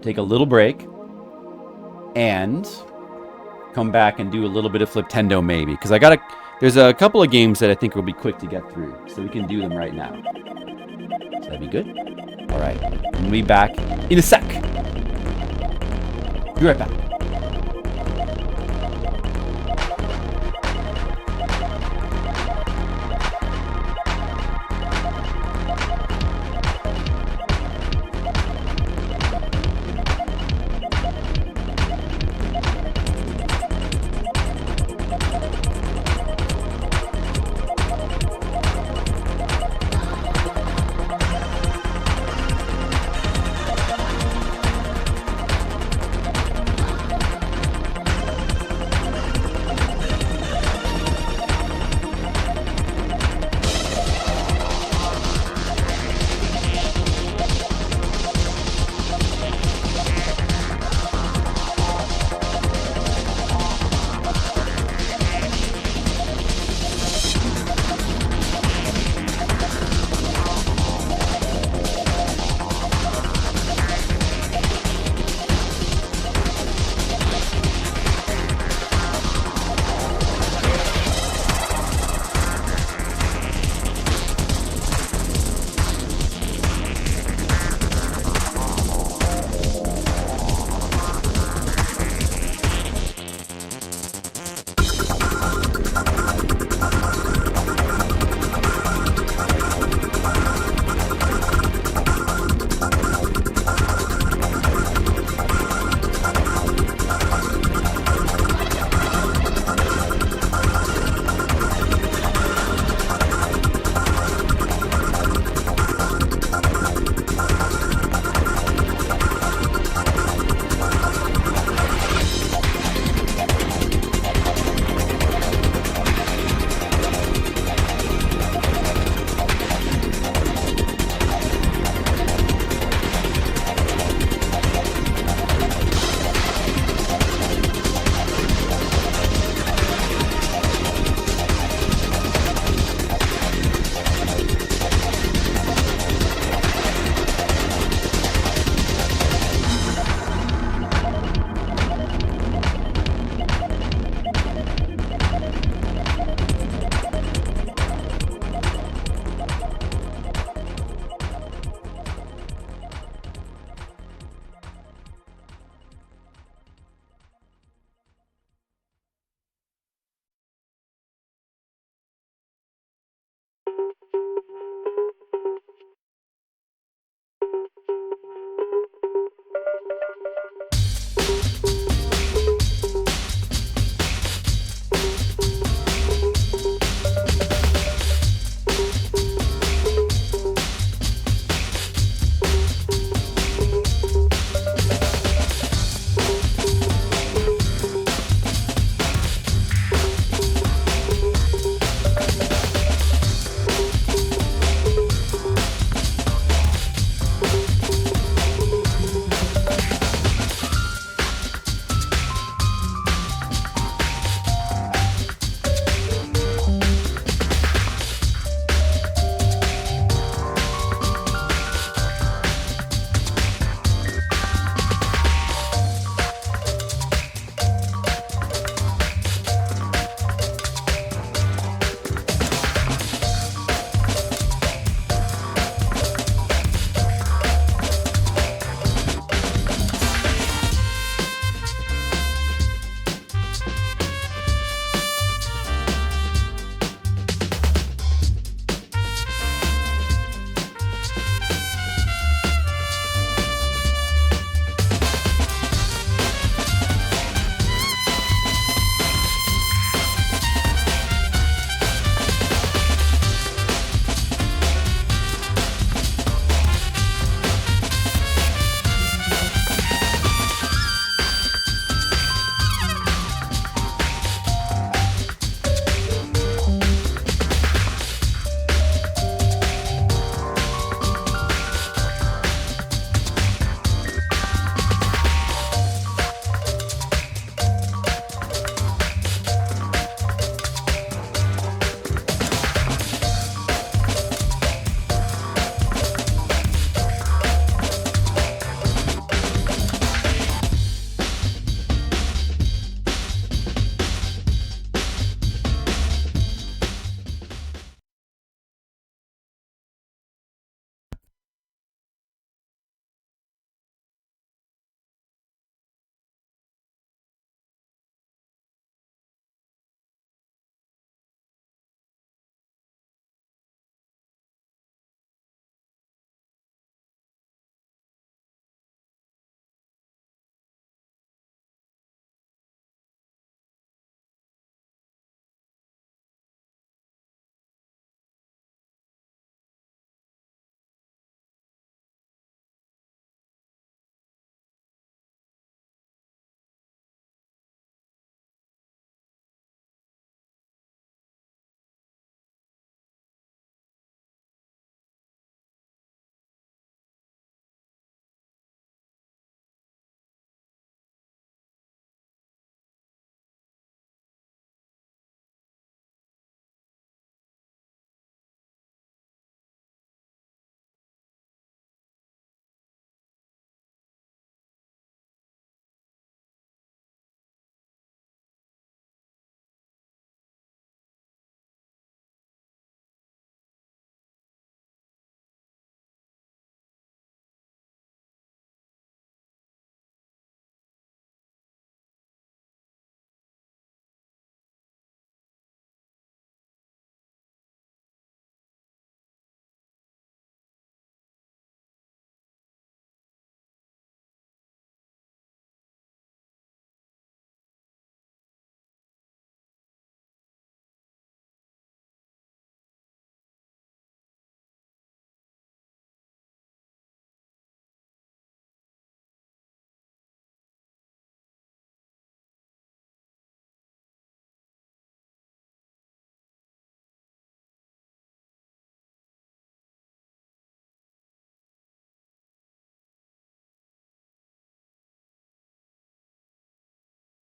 take a little break, and come back and do a little bit of Fliptendo maybe. Because there's a couple of games that I think will be quick to get through. So we can do them right now. So that'd be good. All right. We'll be back in a sec. Be right back.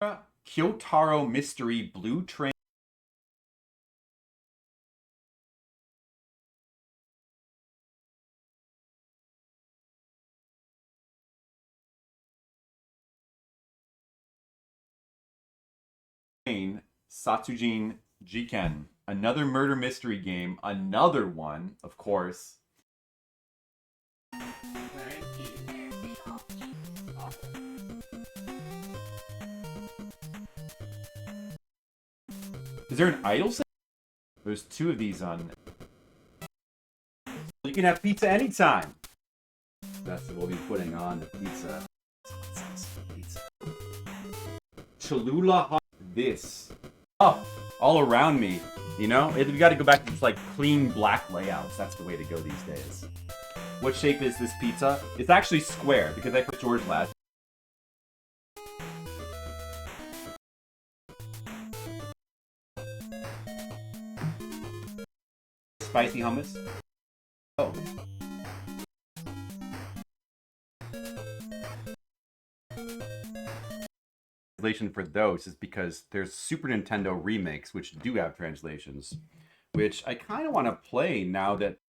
Kyoutarou Mystery Blue Train. Satsujin Jiken. Another murder mystery game. Another one, of course. Is there an idle set? There's 2 of these on. You can have pizza anytime. That's what we'll be putting on the pizza. Pizza. Cholula hot. This. Oh, all around me. You know? We got to go back to just like clean black layouts. That's the way to go these days. What shape is this pizza? It's actually square because I put George last. Spicy hummus. Oh. Translation for those is because there's Super Nintendo remakes which do have translations, which I kind of want to play now that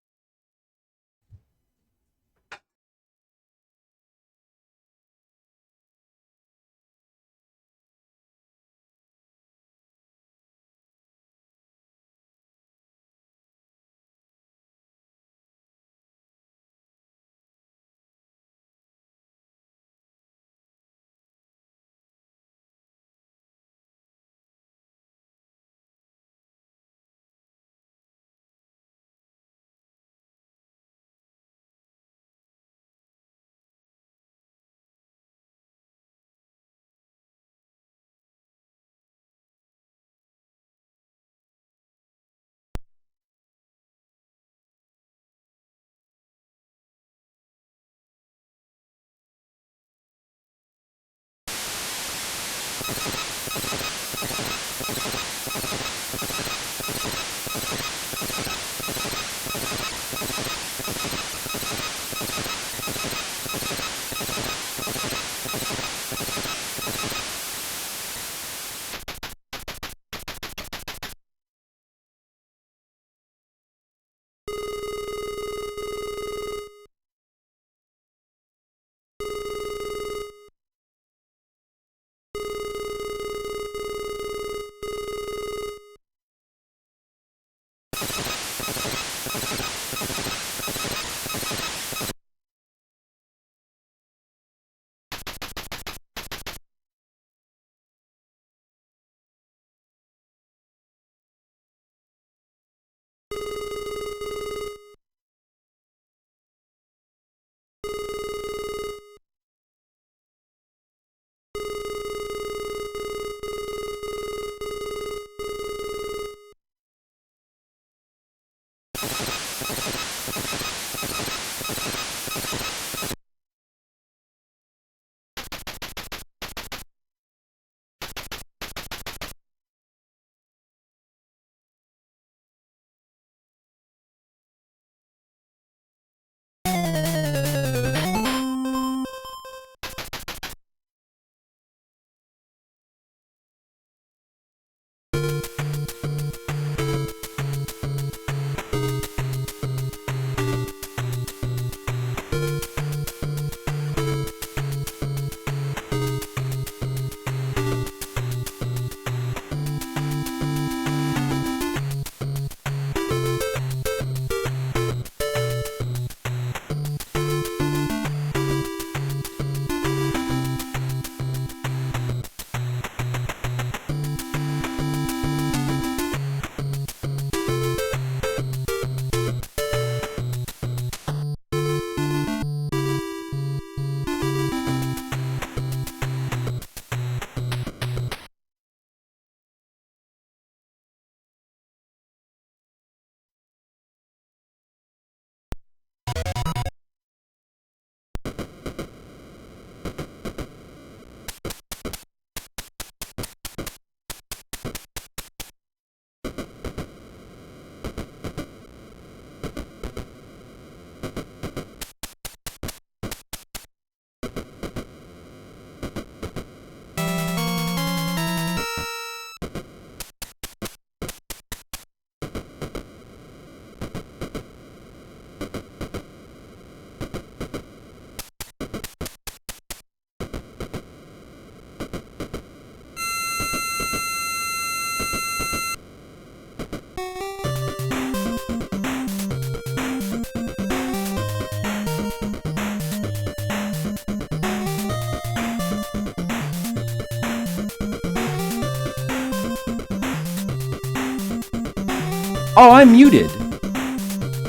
Oh, I'm muted.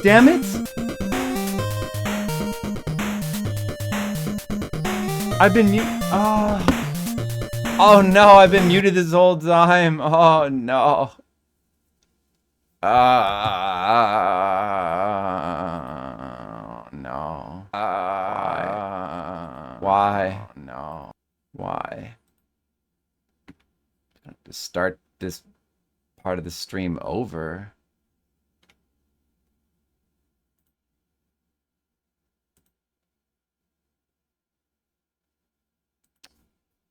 Damn it. I've been muted. Oh no, I've been muted this whole time. Oh no. No. Why? No. Why? I have to start this part of the stream over.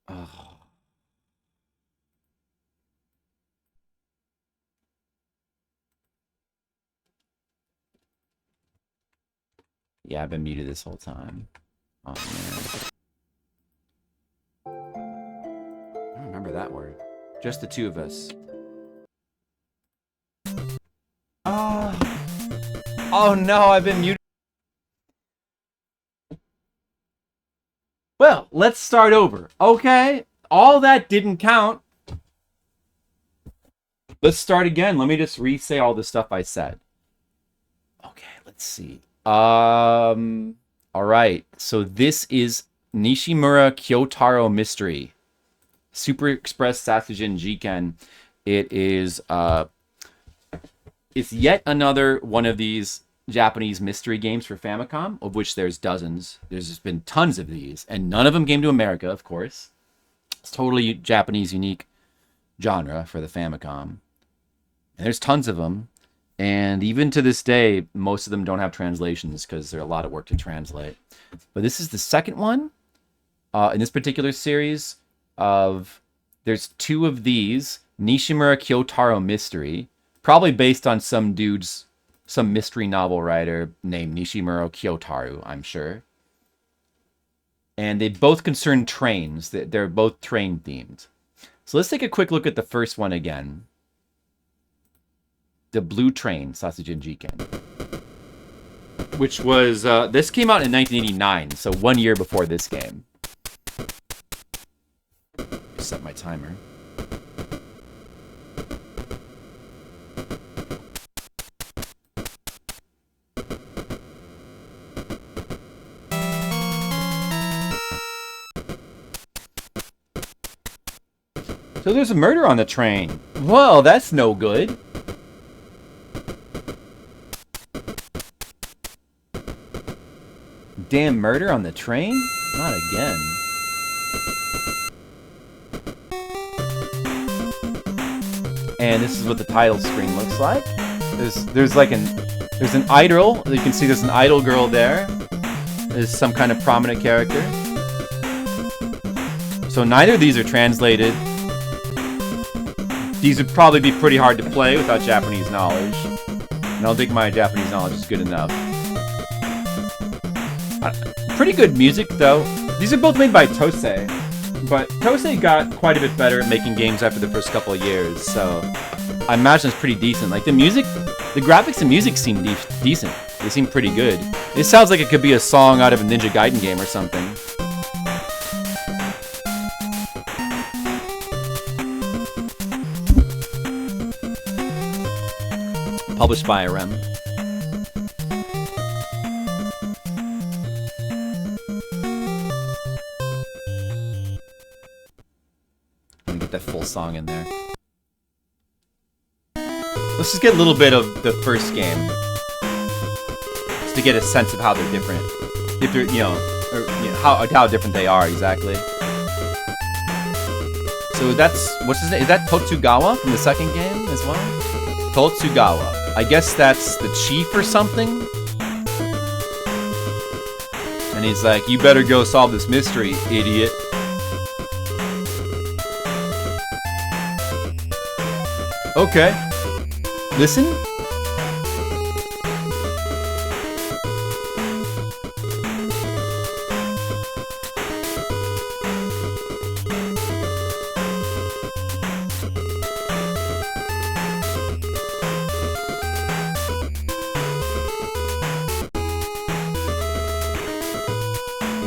Oh. Yeah, I've been muted this whole time. Oh man. I don't remember that word. Just the two of us. Oh no, I've been muted. Well, let's start over. Okay, all that didn't count. Let's start again. Let me just re-say all the stuff I said. Okay, let's see. All right. So this is Nishimura Kyoutarou Mystery. Super Express Satsujin Jiken. It is it's yet another one of these Japanese mystery games for Famicom, of which there's dozens. There's just been tons of these, and none of them came to America, of course. It's totally Japanese unique genre for the Famicom. And there's tons of them. And even to this day, most of them don't have translations because they're a lot of work to translate. But this is the second one in this particular series of... There's two of these. Nishimura Kyoutarou Mystery. Probably based on some mystery novel writer named Nishimura Kyoutarou, I'm sure. And they both concern trains. They're both train themed. So let's take a quick look at the first one again. The Blue Train, Satsujin Jiken. Which was, this came out in 1989, so 1 year before this game. Set my timer. So there's a murder on the train. Well, that's no good. Damn murder on the train? Not again. And this is what the title screen looks like. There's an idol. You can see there's an idol girl there. There's some kind of prominent character. So neither of these are translated. These would probably be pretty hard to play without Japanese knowledge. And I don't think my Japanese knowledge is good enough. Pretty good music, though. These are both made by Tose. But Tose got quite a bit better at making games after the first couple of years, so I imagine it's pretty decent. Like, the graphics and music seem decent. They seem pretty good. It sounds like it could be a song out of a Ninja Gaiden game or something. Published by Irem. Let me get that full song in there. Let's just get a little bit of the first game, just to get a sense of how they're different. If they're, how different they are exactly. So that's, what's his name? Is that Totsugawa from the second game as well? Totsugawa. I guess that's the chief or something. And he's like, you better go solve this mystery, idiot. Okay. Listen.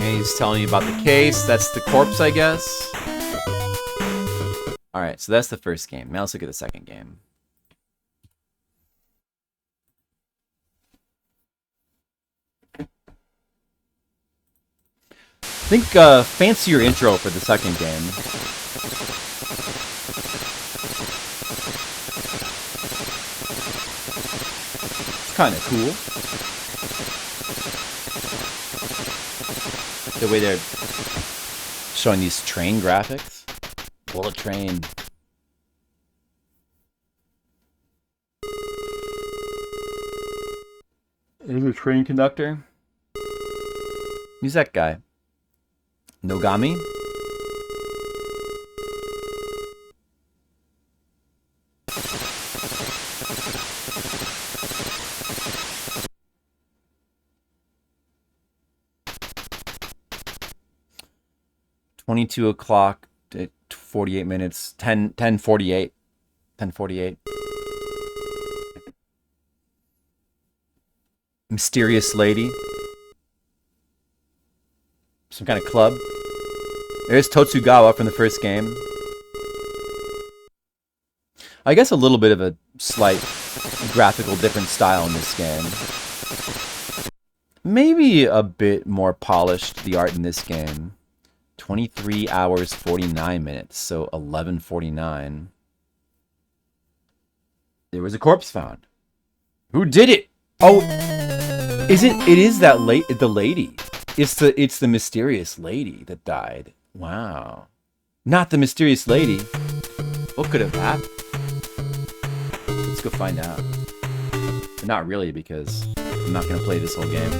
He's telling you about the case. That's the corpse, I guess. Alright, so that's the first game. Now let's look at the second game. Think fancier intro for the second game. It's kind of cool. The way they're showing these train graphics. Bullet train. There's a train conductor. Who's that guy? Nogami? $22 at 48 minutes. 10:48. 10:48. Mysterious lady. Some kind of club. There's Totsugawa from the first game. I guess a little bit of a slight graphical different style in this game. Maybe a bit more polished, the art in this game. 23 hours, 49 minutes, so 11:49. There was a corpse found. Who did it? Oh, it is that the lady. It's the mysterious lady that died. Wow. Not the mysterious lady. What could have happened? Let's go find out. But not really, because I'm not going to play this whole game.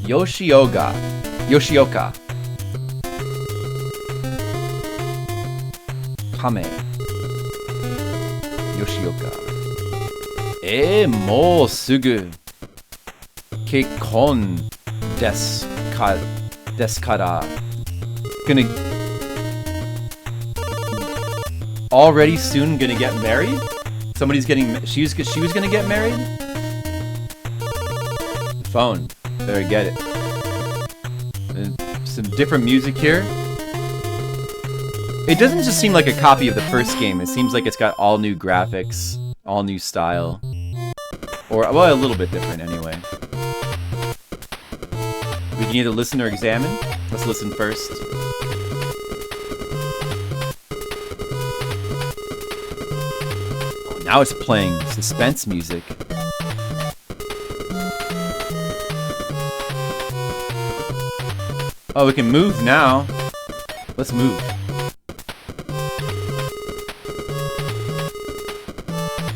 Yoshioka. Kame. Yoshioka. Mou sugu. Kekkon desu kara. Already soon gonna get married? She was gonna get married? Phone. Better get it. And some different music here. It doesn't just seem like a copy of the first game. It seems like it's got all new graphics, all new style. Or, well, a little bit different anyway. We can either listen or examine. Let's listen first. Oh, now it's playing suspense music. Oh, we can move now. Let's move.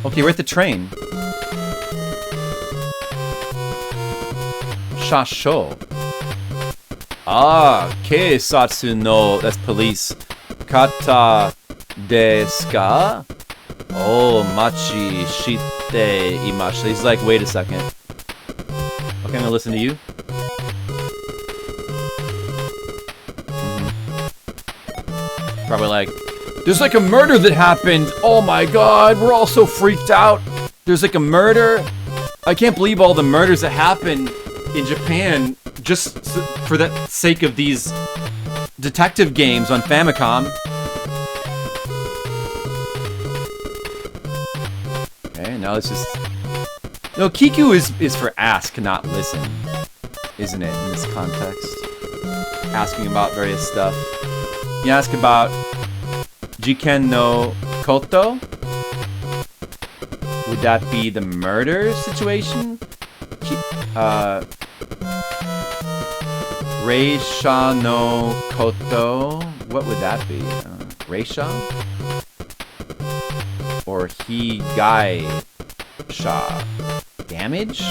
Okay, we're at the train. Shasho. Ah, Keisatsu no... That's police. Kata desu ka? Oh, machi shite imashita. He's like, wait a second. Okay, I'm gonna listen to you. Probably like, there's like a murder that happened. Oh my god, we're all so freaked out. There's like a murder. I can't believe all the murders that happen in Japan just for the sake of these detective games on Famicom. Okay, now let's just... No, Kiku is for ask, not listen. Isn't it, in this context? Asking about various stuff. You ask about Jiken no Koto? Would that be the murder situation? Reisha no Koto? What would that be? Reisha? Or Higai Sha? Damage? I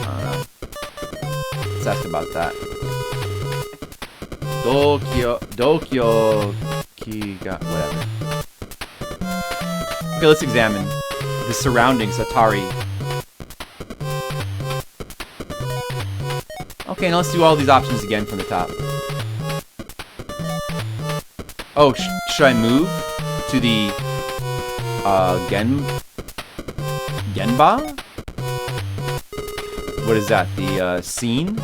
don't know. Let's ask about that. Dokyo Kiga, whatever. Okay, let's examine the surroundings, Atari. Okay, now let's do all these options again from the top. Oh, should I move to the Genba? What is that? The scene?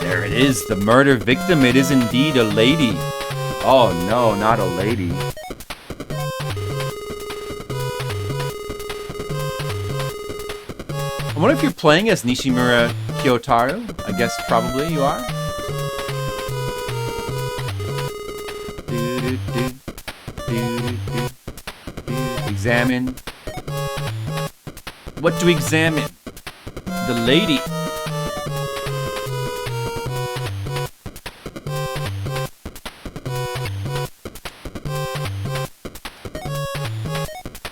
There it is, the murder victim. It is indeed a lady. Oh no, not a lady. I wonder if you're playing as Nishimura Kyoutarou. I guess probably you are. Examine. What to examine? The lady.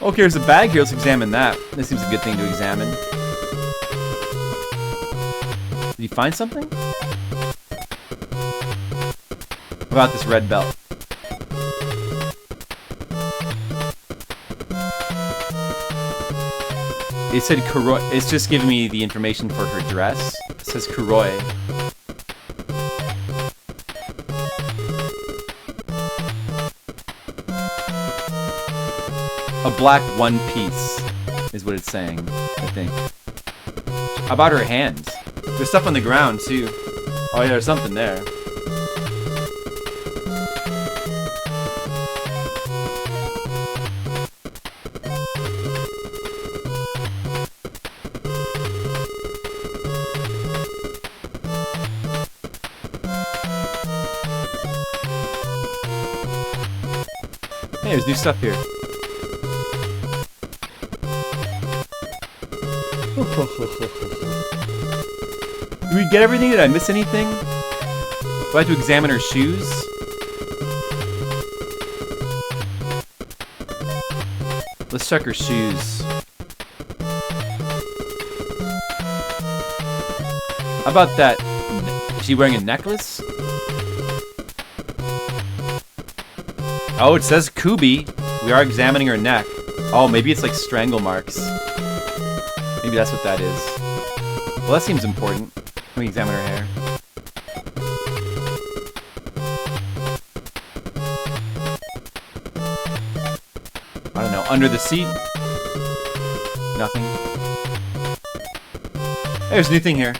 Okay, there's a bag here. Let's examine that. This seems a good thing to examine. Did you find something? What about this red belt? It said Kuroi. It's just giving me the information for her dress. It says Kuroi. A black one piece is what it's saying, I think. How about her hands? There's stuff on the ground too. Oh yeah, there's something there. Hey, there's new stuff here. Do we get everything? Did I miss anything? Do I have to examine her shoes? Let's check her shoes. How about that? Is she wearing a necklace? Oh, it says Kubi. We are examining her neck. Oh, maybe it's like strangle marks. Maybe that's what that is. Well, that seems important. Let me examine her hair. I don't know. Under the seat? Nothing. Hey, there's a new thing here.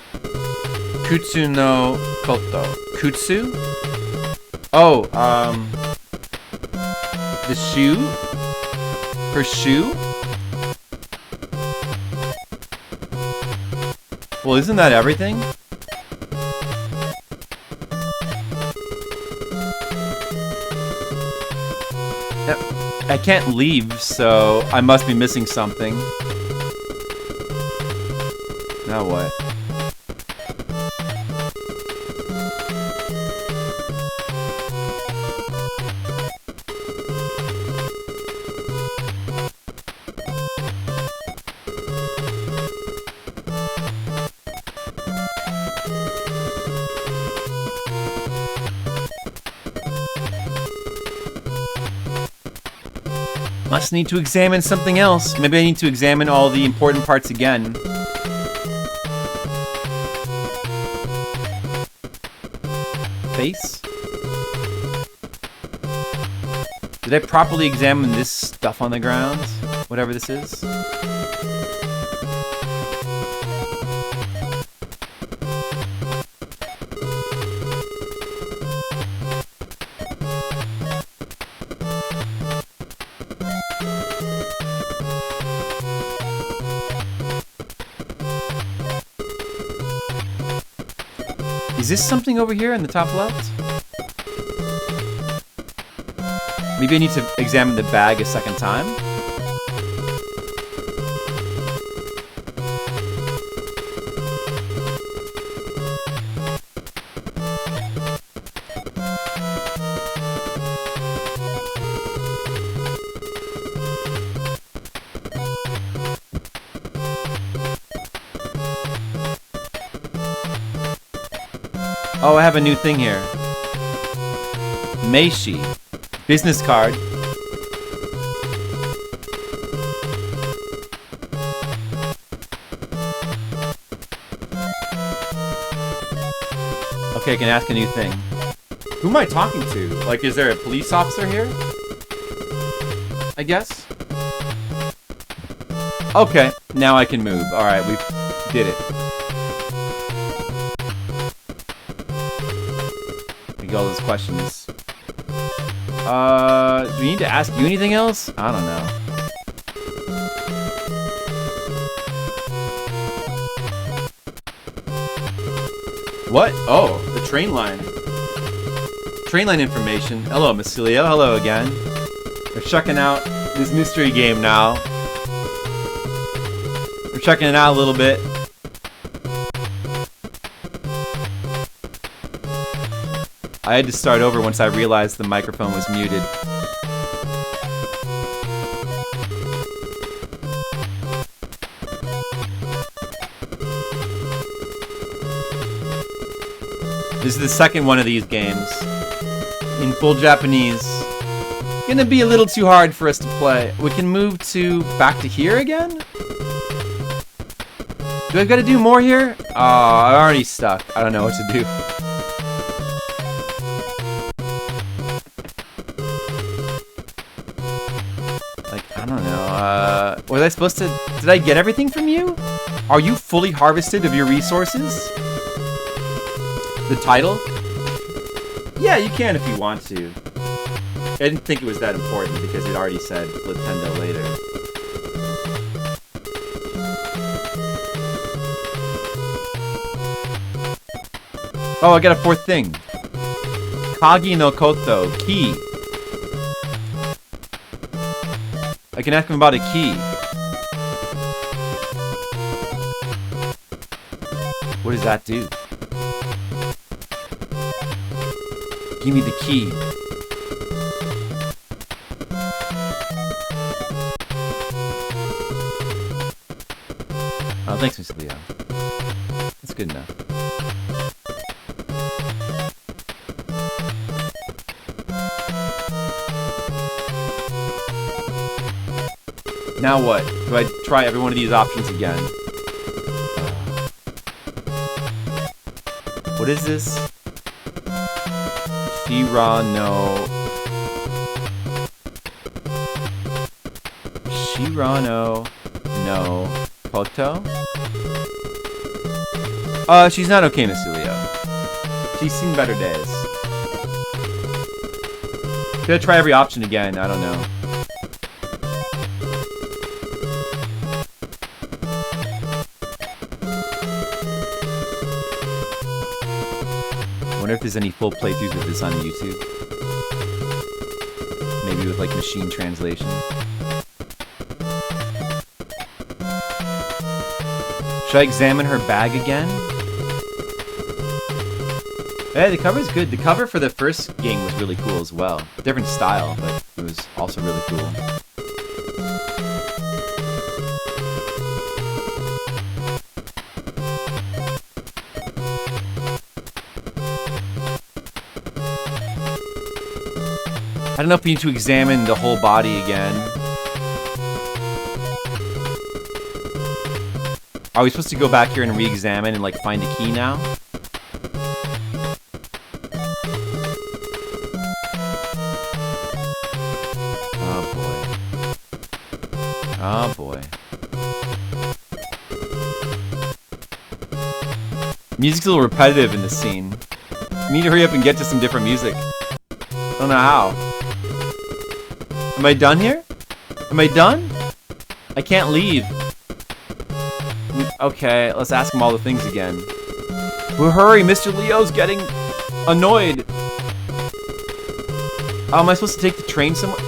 Kutsu no koto. Kutsu? Oh, the shoe? Her shoe? Well, isn't that everything? I can't leave, so I must be missing something. Now what? Must need to examine something else. Maybe I need to examine all the important parts again. Face? Did I properly examine this stuff on the ground? Whatever this is? Is this something over here in the top left? Maybe I need to examine the bag a second time. Oh, I have a new thing here. Meishi. Business card. Okay, I can ask a new thing. Who am I talking to? Like, is there a police officer here? I guess? Okay, now I can move. Alright, we did it. all those questions. Do we need to ask you anything else? I don't know. What? Oh, the train line. Train line information. Hello, Miss Leo. Hello again. We're checking out this mystery game now. We're checking it out a little bit. I had to start over once I realized the microphone was muted. This is the second one of these games. In full Japanese. Gonna be a little too hard for us to play. We can move to back to here again? Do I gotta do more here? Oh, I'm already stuck. I don't know what to do. Like, I don't know. Was I supposed to... Did I get everything from you? Are you fully harvested of your resources? The title? Yeah, you can if you want to. I didn't think it was that important because it already said Fliptendo later. Oh, I got a fourth thing. Kagi no koto, key. I can ask him about a key. What does that do? Give me the key. Oh, thanks, Mr. Leo. That's good enough. Now what? Do I try every one of these options again? What is this? Shirano no Koto? She's not okay, Miss Leo. She's seen better days. Should I try every option again? I don't know. I wonder if there's any full playthroughs of this on YouTube. Maybe with like machine translation. Should I examine her bag again? Hey, the cover's good. The cover for the first game was really cool as well. Different style, but it was also really cool. I don't know if we need to examine the whole body again. Are we supposed to go back here and re-examine and like find a key now? Oh boy. Oh boy. Music's a little repetitive in this scene. We need to hurry up and get to some different music. I don't know how. Am I done here? Am I done? I can't leave. Okay, let's ask him all the things again. Well, hurry, Mr. Leo's getting annoyed. Oh, am I supposed to take the train somewhere?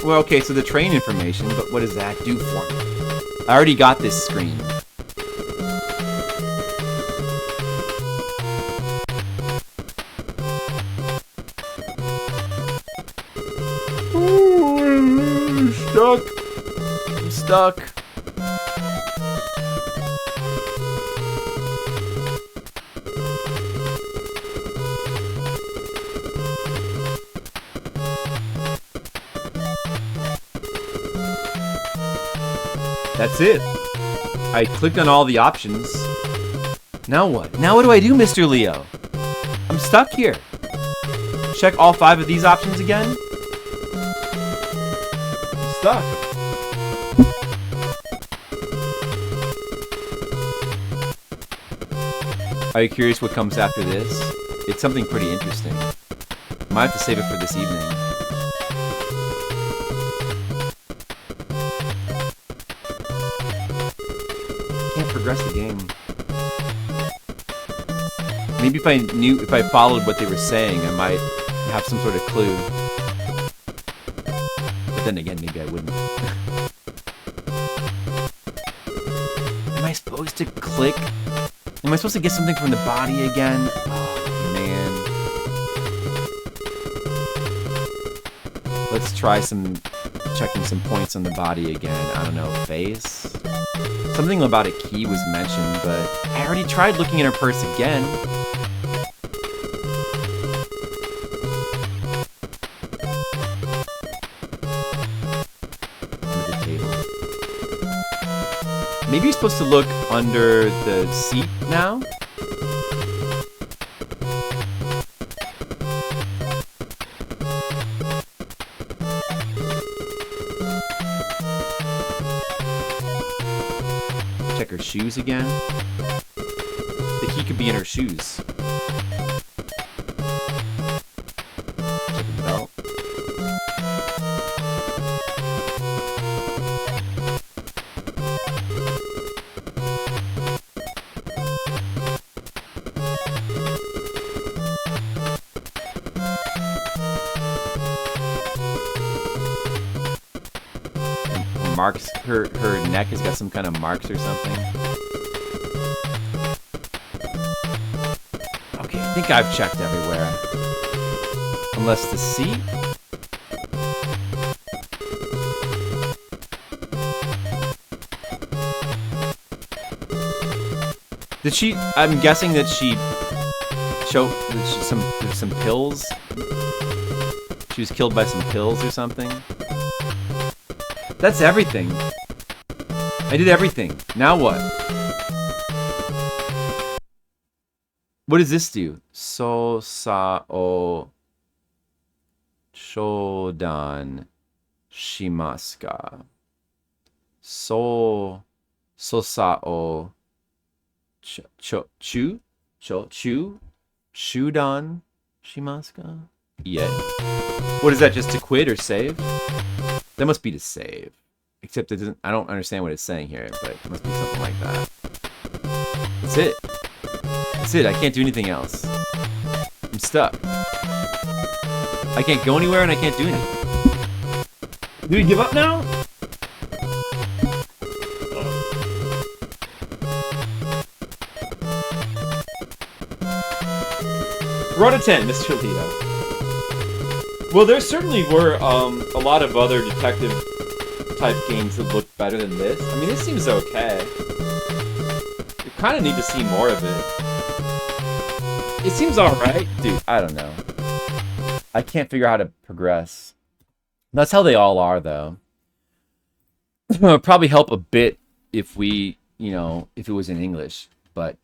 Well, okay, so the train information, but what does that do for me? I already got this screen. I'm stuck. I'm stuck. That's it. I clicked on all the options. Now what? Now what do I do, Mr. Leo? I'm stuck here. Check all 5 of these options again? I'm stuck. Are you curious what comes after this? It's something pretty interesting. might have to save it for this evening. Can't progress the game. Maybe if I followed what they were saying, I might have some sort of clue. But then again, maybe I wouldn't. Am I supposed to click? Am I supposed to get something from the body again? Oh, man. Let's try checking some points on the body again. I don't know, face? Something about a key was mentioned, but I already tried looking in her purse again. Under the table. Maybe you're supposed to look under the seat now? Check her shoes again. The key could be in her shoes. Check the belt. Marks, her neck has got some kind of marks or something. Okay, I think I've checked everywhere. Unless the seat? Did she, I'm guessing that she choked some pills? She was killed by some pills or something? That's everything. I did everything. Now what? What does this do? So sa o shodan shimasu. So sa o chu shudan shimasu. Yeah. What is that? Just to quit or save? That must be to save. Except it doesn't. I don't understand what it's saying here, but it must be something like that. That's it. That's it. I can't do anything else. I'm stuck. I can't go anywhere and I can't do anything. Do we give up now? We're out of 10, Mr. Leo. Well, there certainly were a lot of other detective-type games that looked better than this. I mean, this seems okay. You kind of need to see more of it. It seems alright. Dude, I don't know. I can't figure out how to progress. That's how they all are, though. It would probably help a bit if we, if it was in English, but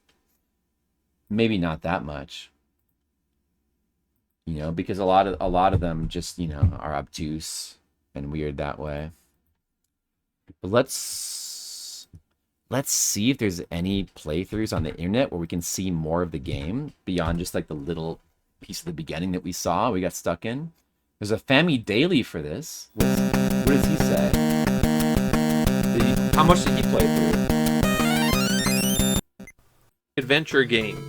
maybe not that much. Because a lot of them just, are obtuse and weird that way. But let's see if there's any playthroughs on the internet where we can see more of the game beyond just like the little piece of the beginning that we saw, we got stuck in. There's a Fami Daily for this. What does he say? How much did he play through? Adventure game.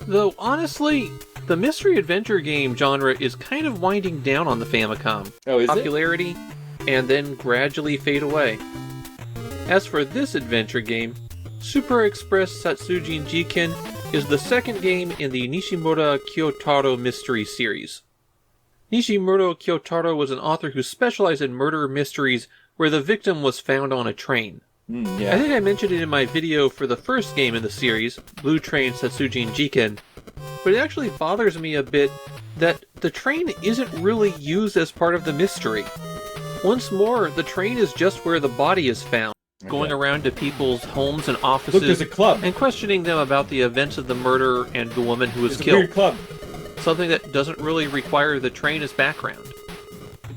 Though, honestly, the mystery adventure game genre is kind of winding down on the Famicom. Oh, is popularity, and then gradually fade away. As for this adventure game, Super Express Satsujin Jiken is the second game in the Nishimura Kyoutarou mystery series. Nishimura Kyoutarou was an author who specialized in murder mysteries where the victim was found on a train. Yeah. I think I mentioned it in my video for the first game in the series, Blue Train Satsujin Jiken, but it actually bothers me a bit that the train isn't really used as part of the mystery. Once more, the train is just where the body is found, going around to people's homes and offices. Look, there's a club. And questioning them about the events of the murder and the woman who was There's killed. a weird club. Something that doesn't really require the train as background.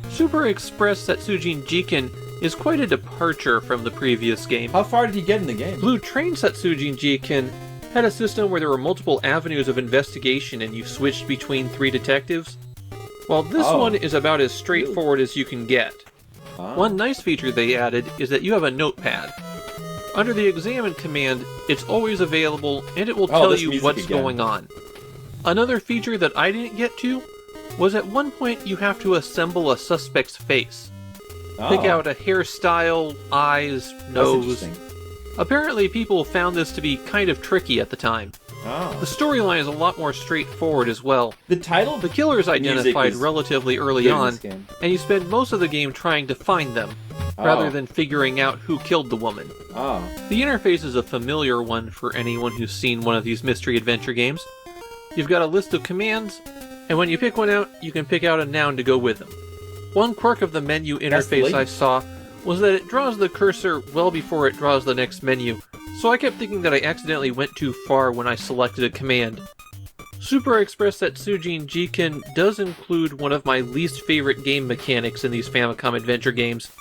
Super Express Satsujin Jiken is quite a departure from the previous game. How far did you get in the game? Blue Train Satsujin Jiken had a system where there were multiple avenues of investigation and you switched between 3 detectives. While this one is about as straightforward as you can get. One nice feature they added is that you have a notepad. Under the examine command, it's always available and it will tell you what's going on. Another feature that I didn't get to was at one point you have to assemble a suspect's face. Pick out a hairstyle, eyes, nose. Apparently people found this to be kind of tricky at the time. The storyline is a lot more straightforward as well. The killer's identified relatively early on, and you spend most of the game trying to find them, rather than figuring out who killed the woman. The interface is a familiar one for anyone who's seen one of these mystery adventure games. You've got a list of commands, and when you pick one out, you can pick out a noun to go with them. One quirk of the menu interface I saw was that it draws the cursor well before it draws the next menu, so I kept thinking that I accidentally went too far when I selected a command. Super Express Satsujin Jiken does include one of my least favorite game mechanics in these Famicom adventure games.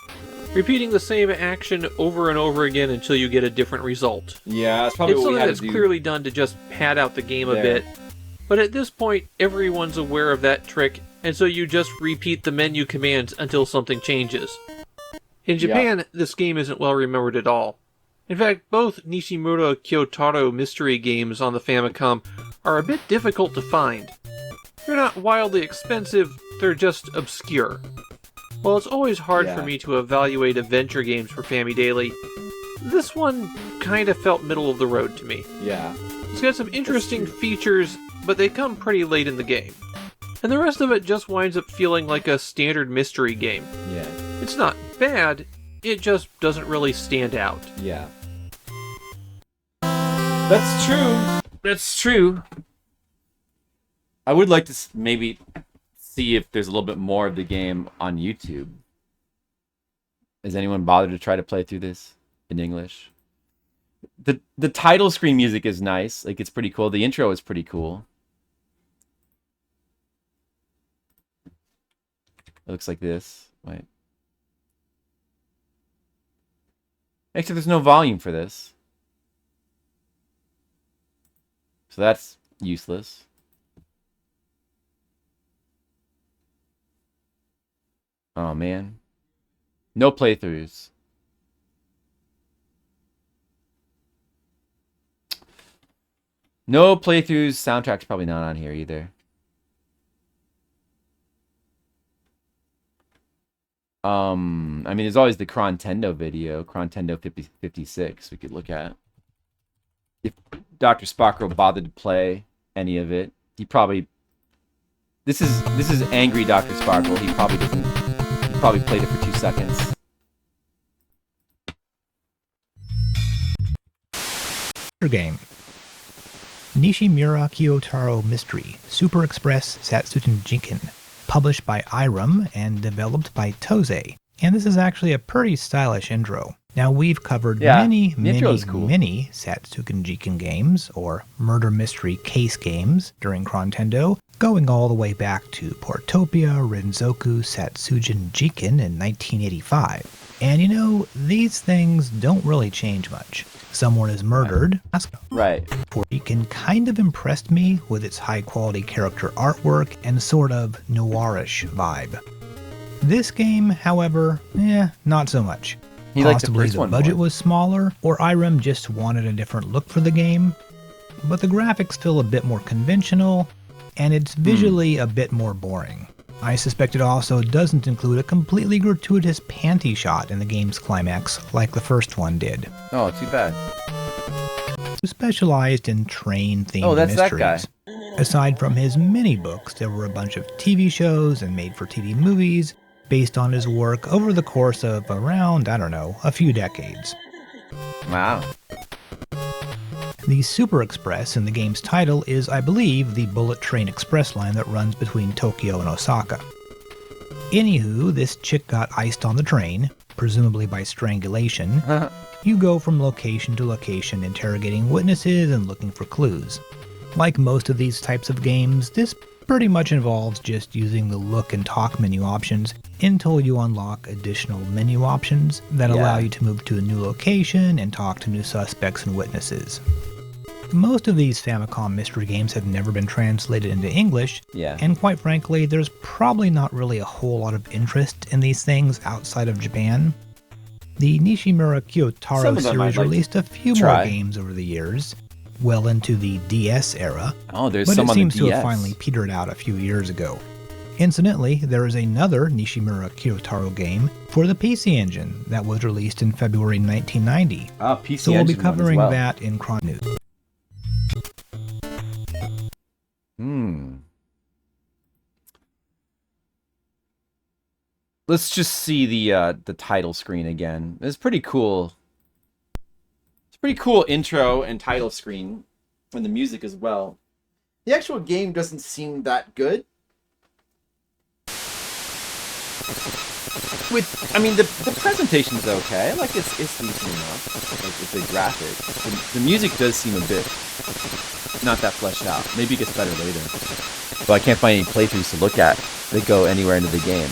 Repeating the same action over and over again until you get a different result. Yeah, that's probably what we had to do. It's something that's clearly done to just pad out the game a bit, but at this point everyone's aware of that trick, and so you just repeat the menu commands until something changes. In Japan, this game isn't well remembered at all. In fact, both Nishimura Kyoutarou mystery games on the Famicom are a bit difficult to find. They're not wildly expensive, they're just obscure. While it's always hard for me to evaluate adventure games for FamiDaily, this one kind of felt middle of the road to me. Yeah. It's got some interesting features, but they come pretty late in the game. And the rest of it just winds up feeling like a standard mystery game. Yeah. It's not bad, it just doesn't really stand out. Yeah. That's true. That's true. I would like to maybe see if there's a little bit more of the game on YouTube. Has anyone bothered to try to play through this in English? The title screen music is nice. Like, it's pretty cool. The intro is pretty cool. It looks like this. Wait. Except there's no volume for this. So that's useless. Oh, man. No playthroughs. No playthroughs. Soundtrack's probably not on here either. I mean, there's always the Chronological video, Chronological 56 we could look at. If Dr. Spockro bothered to play any of it, he probably... This is angry Dr. Sparkle. He probably played it for 2 seconds. Game. Nishimura Kyoutarou Mystery, Super Express Satsujin Jiken, published by Irem and developed by Tose. And this is actually a pretty stylish intro. Now, we've covered many Satsujin Jiken games, or murder mystery case games, during Fliptendo, going all the way back to Portopia Renzoku Satsujin Jiken in 1985. And you know, these things don't really change much. Someone is murdered. Right. Jiken kind of impressed me with its high-quality character artwork and sort of noirish vibe. This game, however, not so much. Possibly the budget was smaller, or Irem just wanted a different look for the game, but the graphics feel a bit more conventional, and it's visually a bit more boring. I suspect it also doesn't include a completely gratuitous panty shot in the game's climax like the first one did. Oh, too bad. Specialized in train-themed mysteries. That guy. Aside from his mini books, there were a bunch of TV shows and made-for-TV movies based on his work over the course of around, I don't know, a few decades. Wow. The Super Express in the game's title is, I believe, the bullet train express line that runs between Tokyo and Osaka. Anywho, this chick got iced on the train, presumably by strangulation. You go from location to location interrogating witnesses and looking for clues. Like most of these types of games, this pretty much involves just using the look and talk menu options until you unlock additional menu options that allow you to move to a new location and talk to new suspects and witnesses. Most of these Famicom mystery games have never been translated into English, Yeah. and quite frankly, there's probably not really a whole lot of interest in these things outside of Japan. The Nishimura Some Kyoutarou of them I'd series like to released a few try. more games over the years, well into the DS era, Oh, there's but some it on the seems to DS. have finally petered out a few years ago. Incidentally, there is another Nishimura Kyoutarou game for the PC Engine that was released in February 1990. Ah, PC So we'll be Engine one as covering well. that in Chron News. Let's just see the title screen again. It's pretty cool. It's a pretty cool intro and title screen, and the music as well. The actual game doesn't seem that good. I mean, the presentation's okay. Like it's decent enough. Like it's a graphic. The music does seem a bit not that fleshed out. Maybe it gets better later. But I can't find any playthroughs to look at that go anywhere into the game.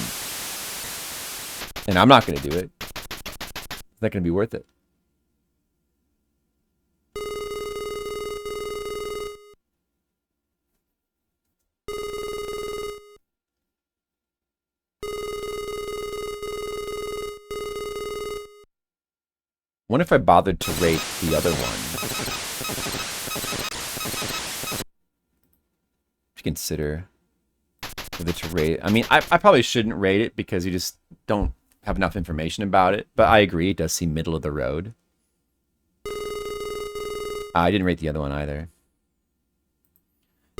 And I'm not going to do it. It's not going to be worth it. Wonder if I bothered to rate the other one. To consider whether to rate it. I mean, I probably shouldn't rate it because you just don't have enough information about it. But I agree, it does seem middle of the road. I didn't rate the other one either.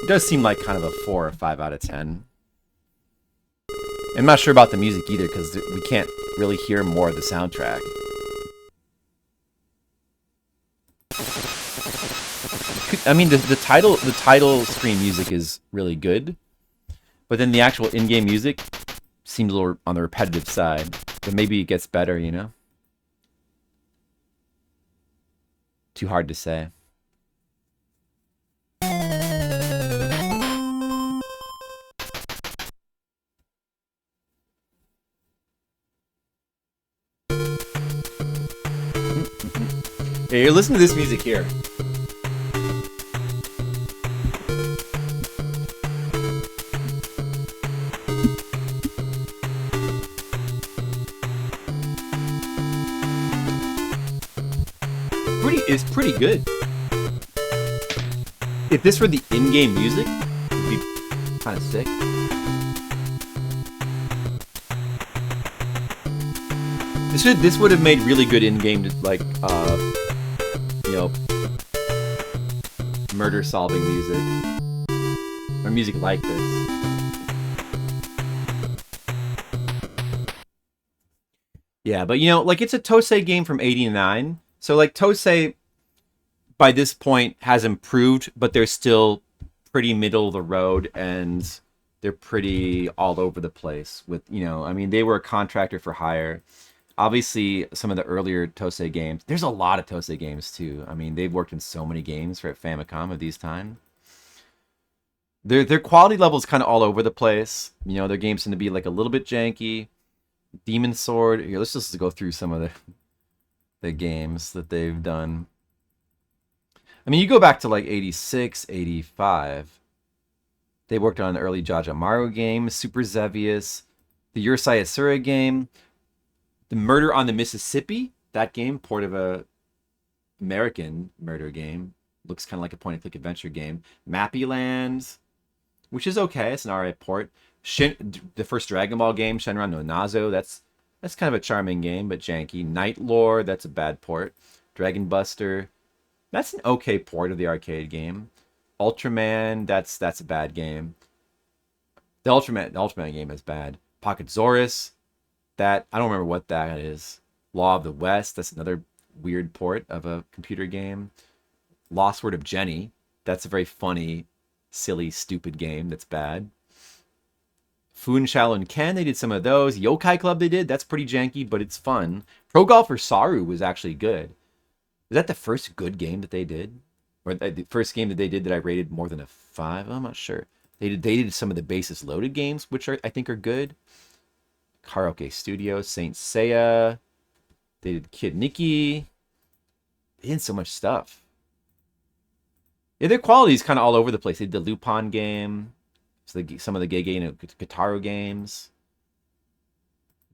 It does seem like kind of a 4 or 5 out of 10. I'm not sure about the music either because we can't really hear more of the soundtrack. I mean, the title screen music is really good, but then the actual in-game music seems a little on the repetitive side. But maybe it gets better, you know? Too hard to say. Hey, listen to this music here. It's pretty good. If this were the in-game music, it'd be kind of sick. This would have made really good in-game, like, you know, murder-solving music, or music like this. Yeah, but you know, like it's a Tose game from '89. So, like, Tose, by this point, has improved, but they're still pretty middle of the road, and they're pretty all over the place with, you know, I mean, they were a contractor for hire. Obviously, some of the earlier Tose games, there's a lot of Tose games, too. I mean, they've worked in so many games for Famicom of these times. Their quality level is kind of all over the place. You know, their games tend to be, like, a little bit janky. Demon Sword, here, let's just go through some of the games that they've done. I mean, you go back to like 86, 85. They worked on an early Jajamaru game, Super Zevious, the Yurusai Asura game, the Murder on the Mississippi, that game, port of a American murder game. Looks kind of like a point-and-click adventure game. Mappy Lands, which is okay. It's an alright port. The first Dragon Ball game, Shenron no Nazo, that's kind of a charming game, but janky. Night Lore, that's a bad port. Dragon Buster, that's an okay port of the arcade game. Ultraman, that's a bad game. The Ultraman game is bad. Pocket Zorus, that I don't remember what that is. Law of the West, that's another weird port of a computer game. Lost Word of Jenny, that's a very funny, silly, stupid game that's bad. Fun Shaolin Ken, they did some of those. Yokai Club they did, that's pretty janky, but it's fun. Pro Golfer Saru was actually good. Is that the first good game that they did? Or the first game that they did that I rated more than a 5? I'm not sure. They did some of the Basis Loaded games, which I think are good. Karaoke Studio, Saint Seiya. They did Kid Nikki. They did so much stuff. Yeah, their quality is kind of all over the place. They did the Lupin game, some of the Kyoutarou games,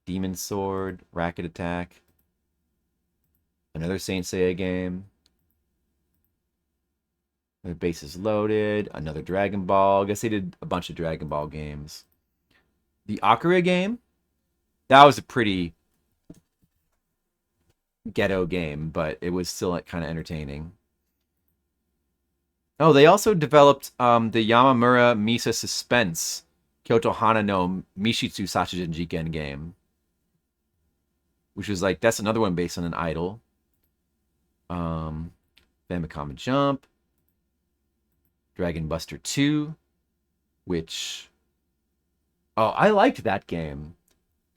Demon Sword, Racket Attack, another Saint Seiya game. Their base is loaded. Another Dragon Ball. I guess they did a bunch of Dragon Ball games. The Akira game, that was a pretty ghetto game, but it was still like, kind of entertaining. Oh, they also developed the Yamamura Misa Suspense Kyoto Hana no Mishitsu Satsujin Jiken game, which was like, that's another one based on an idol. Famicom Jump, Dragon Buster 2, which... Oh, I liked that game.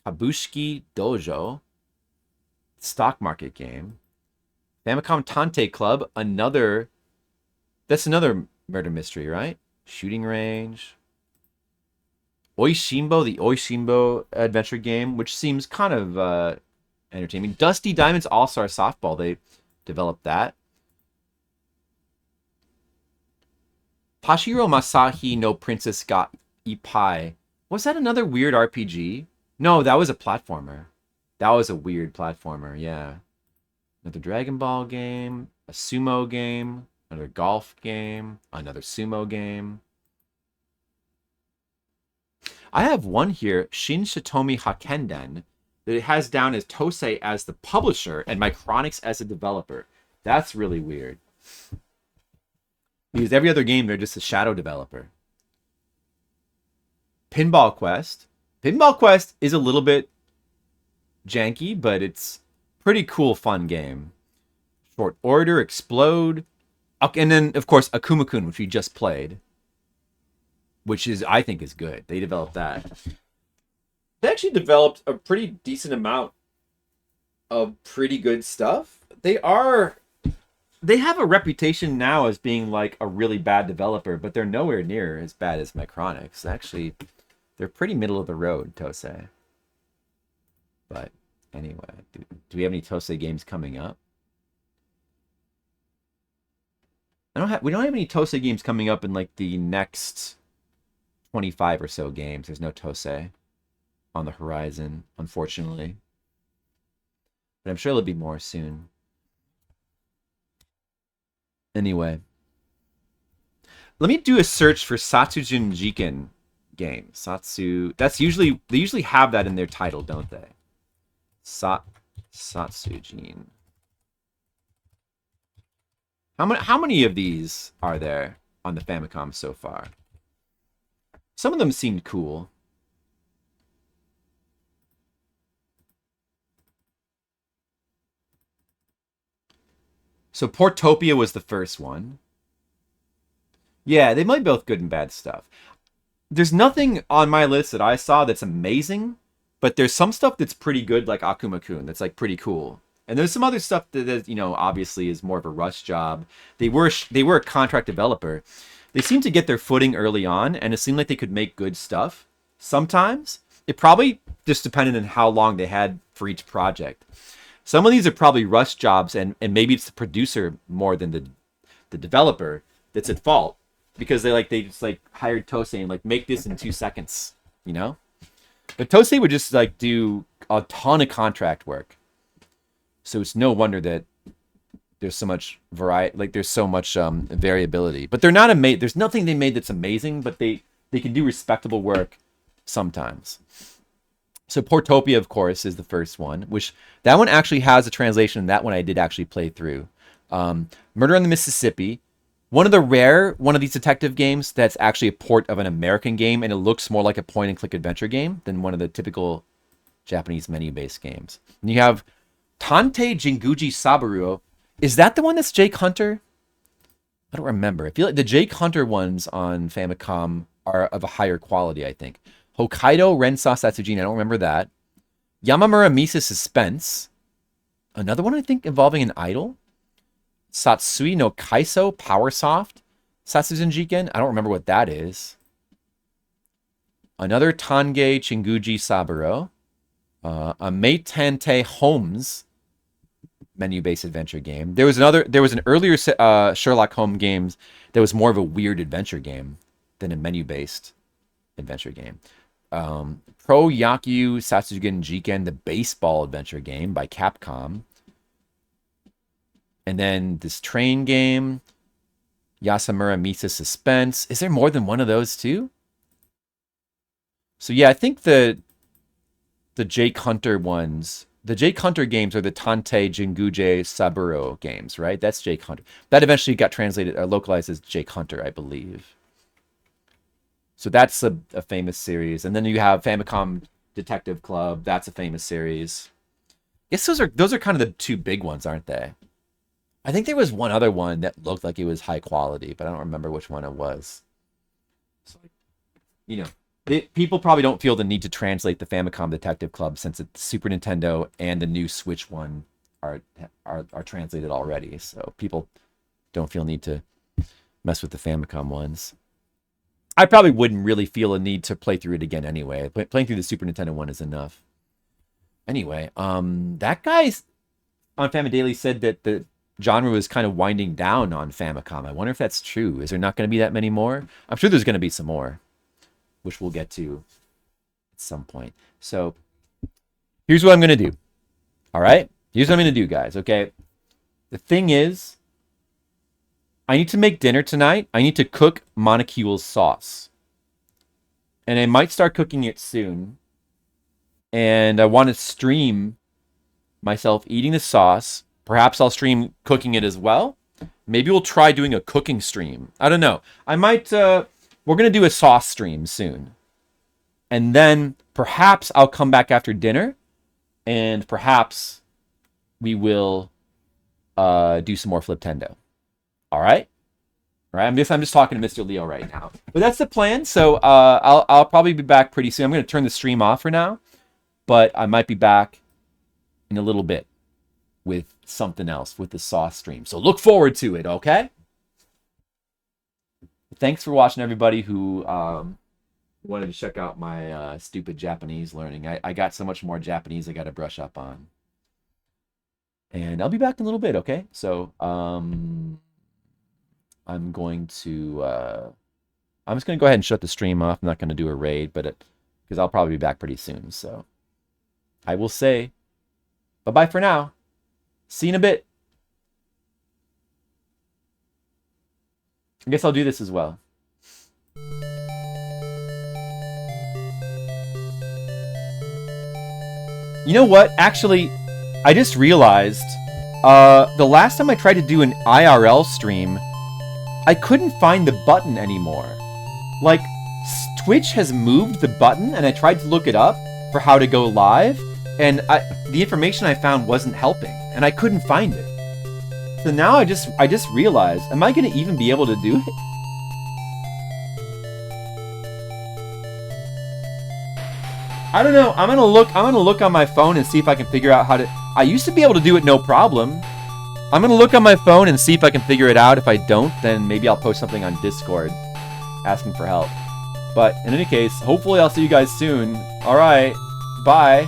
Kabushiki Dojo, stock market game. Famicom Tante Club, another... That's another murder mystery, right? Shooting Range. Oishimbo, the Oishimbo adventure game, which seems kind of entertaining. Dusty Diamonds All-Star Softball, they developed that. Tashiro Masahi no Princess ga Ippai. Was that another weird RPG? No, that was a platformer. That was a weird platformer, yeah. Another Dragon Ball game, a sumo game, another golf game, another sumo game. I have one here, Shin Shitomi Hakenden, that it has down as Tose as the publisher and Micronix as a developer. That's really weird. Because every other game, they're just a shadow developer. Pinball Quest. Pinball Quest is a little bit janky, but it's pretty cool, fun game. Short Order, Explode. And then, of course, Akuma-kun, which we just played. Which is, I think, is good. They developed that. They actually developed a pretty decent amount of pretty good stuff. They have a reputation now as being like a really bad developer, but they're nowhere near as bad as Micronix. Actually, they're pretty middle of the road, Tose. But anyway, do we have any Tose games coming up? We don't have any Tose games coming up in like the next 25 or so games. There's no Tose on the horizon, unfortunately. But I'm sure there'll be more soon. Anyway, let me do a search for Satsujin Jiken game. That's usually, they usually have that in their title, don't they? Satsujin. How many of these are there on the Famicom so far? Some of them seemed cool. So Portopia was the first one. Yeah, they might be both good and bad stuff. There's nothing on my list that I saw that's amazing, but there's some stuff that's pretty good, like Akuma-kun, that's like pretty cool. And there's some other stuff that, you know, obviously is more of a rush job. They were a contract developer. They seemed to get their footing early on, and it seemed like they could make good stuff. Sometimes it probably just depended on how long they had for each project. Some of these are probably rush jobs, and maybe it's the producer more than the developer that's at fault, because they just like hired Tose and like make this in 2 seconds, you know. But Tose would just like do a ton of contract work, so it's no wonder that there's so much variety, like there's so much variability. But they're not there's nothing they made that's amazing, but they can do respectable work sometimes. So Portopia, of course, is the first one, which that one actually has a translation. That one I did actually play through. Murder on the Mississippi, one of these detective games that's actually a port of an American game, and it looks more like a point-and-click adventure game than one of the typical Japanese menu-based games. And you have Tante Jinguji Saburo. Is that the one that's Jake Hunter? I don't remember. I feel like the Jake Hunter ones on Famicom are of a higher quality, I think. Hokkaido Rensa Satsujin, I don't remember that. Yamamura Misa Suspense. Another one, I think, involving an idol. Satsui no Kaiso Powersoft Satsujin Jiken. I don't remember what that is. Another Tange Chinguji Saburo. A Meitente Homes menu-based adventure game. There was an earlier Sherlock Holmes games that was more of a weird adventure game than a menu-based adventure game. Pro Yakyu Satsujin Jiken, the baseball adventure game by Capcom. And then this train game, Yasamura Misa Suspense. Is there more than one of those too? So yeah, I think the Jake Hunter ones, the Jake Hunter games are the Tante Jinguje Saburo games, right? That's Jake Hunter. That eventually got translated or localized as Jake Hunter, I believe. So that's a famous series. And then you have Famicom Detective Club. That's a famous series. I guess those are kind of the two big ones, aren't they? I think there was one other one that looked like it was high quality, but I don't remember which one it was. So, you know, people probably don't feel the need to translate the Famicom Detective Club since it's Super Nintendo and the new Switch one are translated already. So people don't feel need to mess with the Famicom ones. I probably wouldn't really feel a need to play through it again anyway. Playing through the Super Nintendo one is enough. Anyway, that guy on Famidaily said that the genre was kind of winding down on Famicom. I wonder if that's true. Is there not going to be that many more? I'm sure there's going to be some more, which we'll get to at some point. So here's what I'm going to do. All right? Here's what I'm going to do, guys, okay? The thing is, I need to make dinner tonight. I need to cook Monocule's sauce. And I might start cooking it soon. And I want to stream myself eating the sauce. Perhaps I'll stream cooking it as well. Maybe we'll try doing a cooking stream. I don't know. I might, we're going to do a sauce stream soon. And then perhaps I'll come back after dinner. And perhaps we will do some more Fliptendo. All right? All right, I'm just talking to Mr. Leo right now. But that's the plan. So I'll probably be back pretty soon. I'm going to turn the stream off for now. But I might be back in a little bit with something else, with the sauce stream. So look forward to it, okay? Thanks for watching, everybody who wanted to check out my stupid Japanese learning. I got so much more Japanese I got to brush up on. And I'll be back in a little bit, okay? So I'm going to... I'm just going to go ahead and shut the stream off. I'm not going to do a raid, but because I'll probably be back pretty soon. So I will say bye-bye for now. See you in a bit. I guess I'll do this as well. You know what? Actually, I just realized the last time I tried to do an IRL stream, I couldn't find the button anymore. Like, Twitch has moved the button, and I tried to look it up for how to go live, and the information I found wasn't helping, and I couldn't find it. So now I just realized, am I going to even be able to do it? I don't know. I'm gonna look on my phone and see if I can figure out how to. I used to be able to do it no problem. I'm gonna look on my phone and see if I can figure it out. If I don't, then maybe I'll post something on Discord asking for help. But in any case, hopefully I'll see you guys soon. All right, bye.